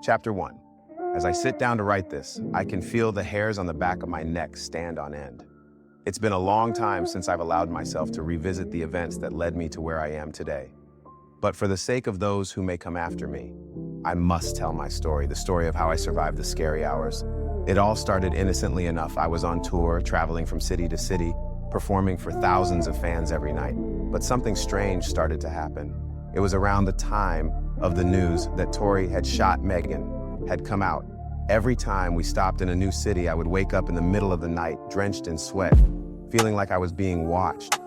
Chapter 1. As I sit down to write this, I can feel the hairs on the back of my neck stand on end. It's been a long time since I've allowed myself to revisit the events that led me to where I am today. But for the sake of those who may come after me, I must tell my story, the story of how I survived the scary hours. It all started innocently enough. I was on tour, traveling from city to city, performing for thousands of fans every night. But something strange started to happen. It was around the time of the news that Tory had shot Megan had come out. Every time we stopped in a new city, I would wake up in the middle of the night, drenched in sweat, feeling like I was being watched.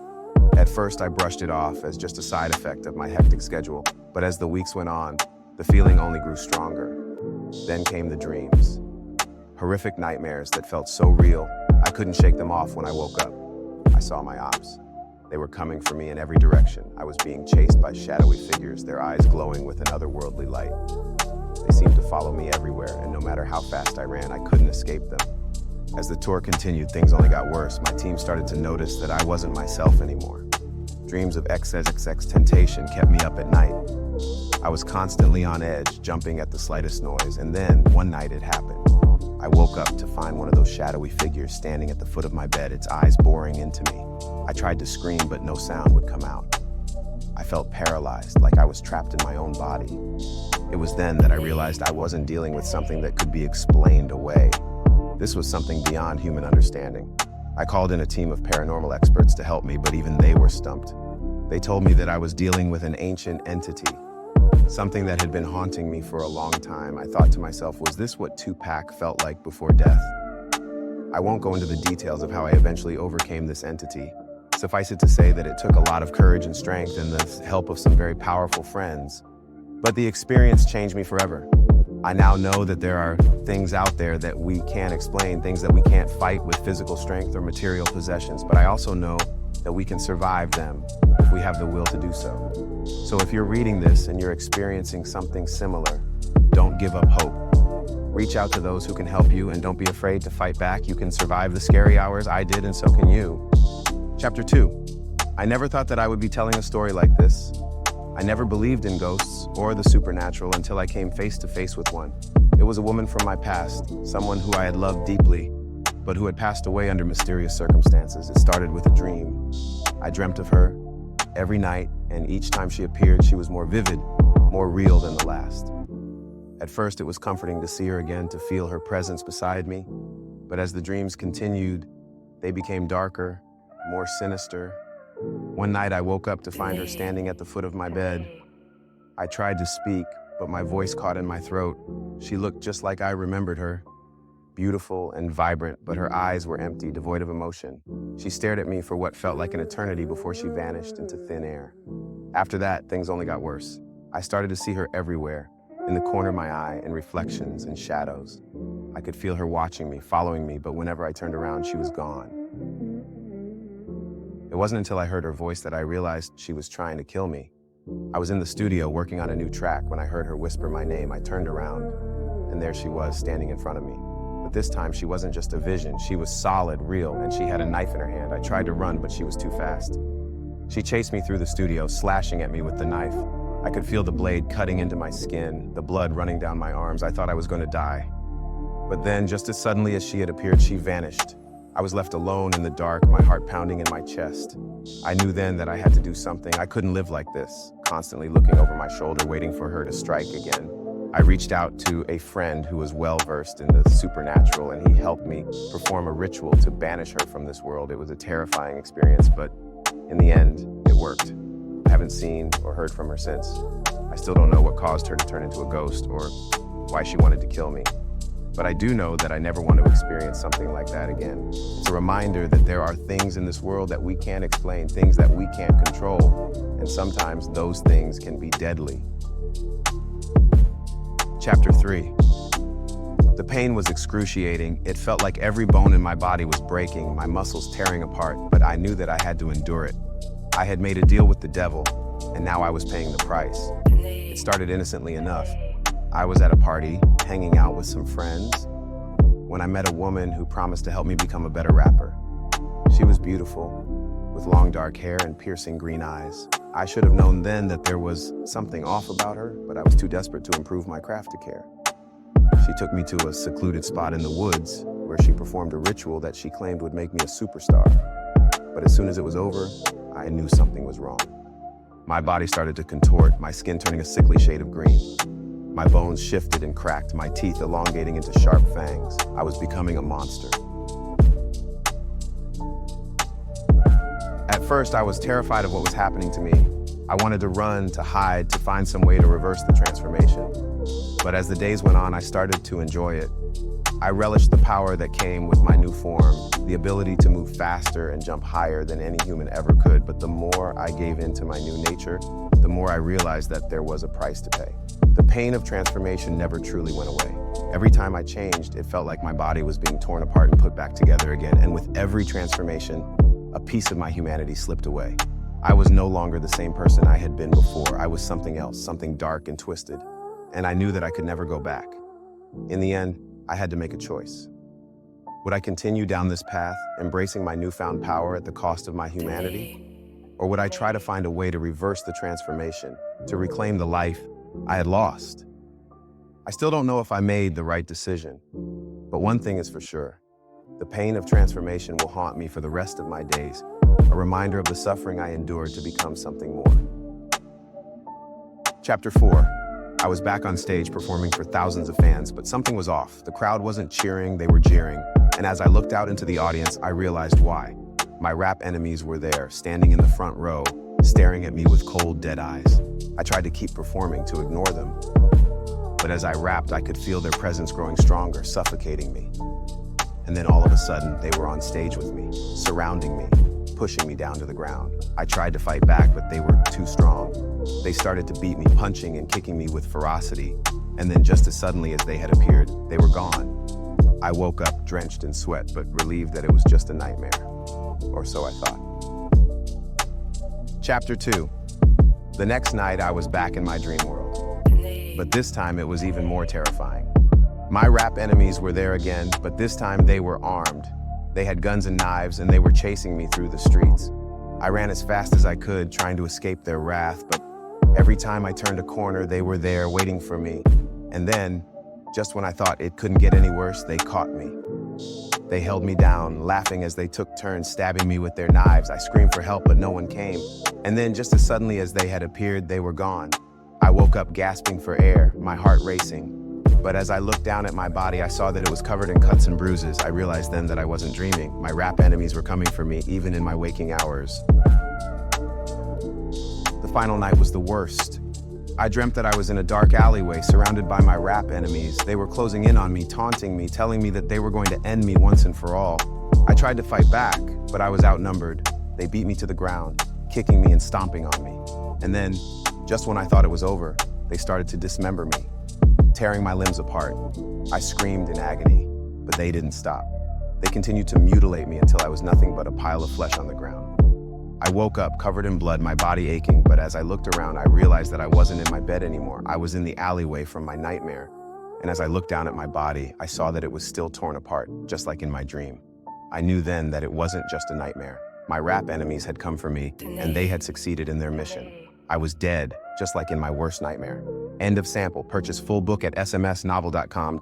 At first, I brushed it off as just a side effect of my hectic schedule, but as the weeks went on, the feeling only grew stronger. Then came the dreams. Horrific nightmares that felt so real, I couldn't shake them off when I woke up. I saw my ops. They were coming for me in every direction. I was being chased by shadowy figures, their eyes glowing with an otherworldly light. They seemed to follow me everywhere, and no matter how fast I ran, I couldn't escape them. As the tour continued, things only got worse. My team started to notice that I wasn't myself anymore. Dreams of XXX temptation kept me up at night. I was constantly on edge, jumping at the slightest noise, and then one night it happened. I woke up to find one of those shadowy figures standing at the foot of my bed, its eyes boring into me. I tried to scream, but no sound would come out. I felt paralyzed, like I was trapped in my own body. It was then that I realized I wasn't dealing with something that could be explained away. This was something beyond human understanding. I called in a team of paranormal experts to help me, but even they were stumped. They told me that I was dealing with an ancient entity, something that had been haunting me for a long time. I thought to myself, was this what Tupac felt like before death? I won't go into the details of how I eventually overcame this entity. Suffice it to say that it took a lot of courage and strength and the help of some very powerful friends. But the experience changed me forever. I now know that there are things out there that we can't explain, things that we can't fight with physical strength or material possessions, but I also know that we can survive them if we have the will to do so. So if you're reading this and you're experiencing something similar, don't give up hope. Reach out to those who can help you and don't be afraid to fight back. You can survive the scary hours I did, and so can you. Chapter 2. I never thought that I would be telling a story like this. I never believed in ghosts or the supernatural until I came face to face with one. It was a woman from my past, someone who I had loved deeply, but who had passed away under mysterious circumstances. It started with a dream. I dreamt of her every night, and each time she appeared, she was more vivid, more real than the last. At first, it was comforting to see her again, to feel her presence beside me. But as the dreams continued, they became darker, more sinister. One night, I woke up to find her standing at the foot of my bed. I tried to speak, but my voice caught in my throat. She looked just like I remembered her, beautiful and vibrant, but her eyes were empty, devoid of emotion. She stared at me for what felt like an eternity before she vanished into thin air. After that, things only got worse. I started to see her everywhere, in the corner of my eye, in reflections and shadows. I could feel her watching me, following me, but whenever I turned around, she was gone. It wasn't until I heard her voice that I realized she was trying to kill me. I was in the studio working on a new track when I heard her whisper my name. I turned around, and there she was, standing in front of me. But this time, she wasn't just a vision. She was solid, real, and she had a knife in her hand. I tried to run, but she was too fast. She chased me through the studio, slashing at me with the knife. I could feel the blade cutting into my skin, the blood running down my arms. I thought I was going to die. But then, just as suddenly as she had appeared, she vanished. I was left alone in the dark, my heart pounding in my chest. I knew then that I had to do something. I couldn't live like this, constantly looking over my shoulder, waiting for her to strike again. I reached out to a friend who was well-versed in the supernatural, and he helped me perform a ritual to banish her from this world. It was a terrifying experience, but in the end, it worked. I haven't seen or heard from her since. I still don't know what caused her to turn into a ghost or why she wanted to kill me. But I do know that I never want to experience something like that again. It's a reminder that there are things in this world that we can't explain, things that we can't control, and sometimes those things can be deadly. Chapter 3. The pain was excruciating. It felt like every bone in my body was breaking, my muscles tearing apart, but I knew that I had to endure it. I had made a deal with the devil, and now I was paying the price. It started innocently enough. I was at a party, hanging out with some friends, when I met a woman who promised to help me become a better rapper. She was beautiful, with long dark hair and piercing green eyes. I should have known then that there was something off about her, but I was too desperate to improve my craft to care. She took me to a secluded spot in the woods where she performed a ritual that she claimed would make me a superstar. But as soon as it was over, I knew something was wrong. My body started to contort, my skin turning a sickly shade of green. My bones shifted and cracked, my teeth elongating into sharp fangs. I was becoming a monster. At first, I was terrified of what was happening to me. I wanted to run, to hide, to find some way to reverse the transformation. But as the days went on, I started to enjoy it. I relished the power that came with my new form, the ability to move faster and jump higher than any human ever could. But the more I gave into my new nature, the more I realized that there was a price to pay. The pain of transformation never truly went away. Every time I changed, it felt like my body was being torn apart and put back together again. And with every transformation, a piece of my humanity slipped away. I was no longer the same person I had been before. I was something else, something dark and twisted. And I knew that I could never go back. In the end, I had to make a choice. Would I continue down this path, embracing my newfound power at the cost of my humanity? Or would I try to find a way to reverse the transformation, to reclaim the life I had lost? I still don't know if I made the right decision, but one thing is for sure. The pain of transformation will haunt me for the rest of my days, a reminder of the suffering I endured to become something more. Chapter 4. I was back on stage performing for thousands of fans, but something was off. The crowd wasn't cheering, they were jeering. And as I looked out into the audience, I realized why. My rap enemies were there, standing in the front row, staring at me with cold, dead eyes. I tried to keep performing, to ignore them. But as I rapped, I could feel their presence growing stronger, suffocating me. And then all of a sudden, they were on stage with me, surrounding me, pushing me down to the ground. I tried to fight back, but they were too strong. They started to beat me, punching and kicking me with ferocity. And then just as suddenly as they had appeared, they were gone. I woke up drenched in sweat, but relieved that it was just a nightmare. Or so I thought. Chapter 2. The next night, I was back in my dream world. But this time, it was even more terrifying. My rap enemies were there again, but this time they were armed. They had guns and knives, and they were chasing me through the streets. I ran as fast as I could, trying to escape their wrath, but every time I turned a corner, they were there waiting for me. And then, just when I thought it couldn't get any worse, they caught me. They held me down, laughing as they took turns stabbing me with their knives. I screamed for help, but no one came. And then, just as suddenly as they had appeared, they were gone. I woke up gasping for air, my heart racing. But as I looked down at my body, I saw that it was covered in cuts and bruises. I realized then that I wasn't dreaming. My rap enemies were coming for me, even in my waking hours. The final night was the worst. I dreamt that I was in a dark alleyway, surrounded by my rap enemies. They were closing in on me, taunting me, telling me that they were going to end me once and for all. I tried to fight back, but I was outnumbered. They beat me to the ground, kicking me and stomping on me. And then, just when I thought it was over, they started to dismember me, tearing my limbs apart. I screamed in agony, but they didn't stop. They continued to mutilate me until I was nothing but a pile of flesh on the ground. I woke up covered in blood, my body aching, but as I looked around, I realized that I wasn't in my bed anymore. I was in the alleyway from my nightmare. And as I looked down at my body, I saw that it was still torn apart, just like in my dream. I knew then that it wasn't just a nightmare. My rap enemies had come for me, and they had succeeded in their mission. I was dead, just like in my worst nightmare. End of sample. Purchase full book at smsnovel.com.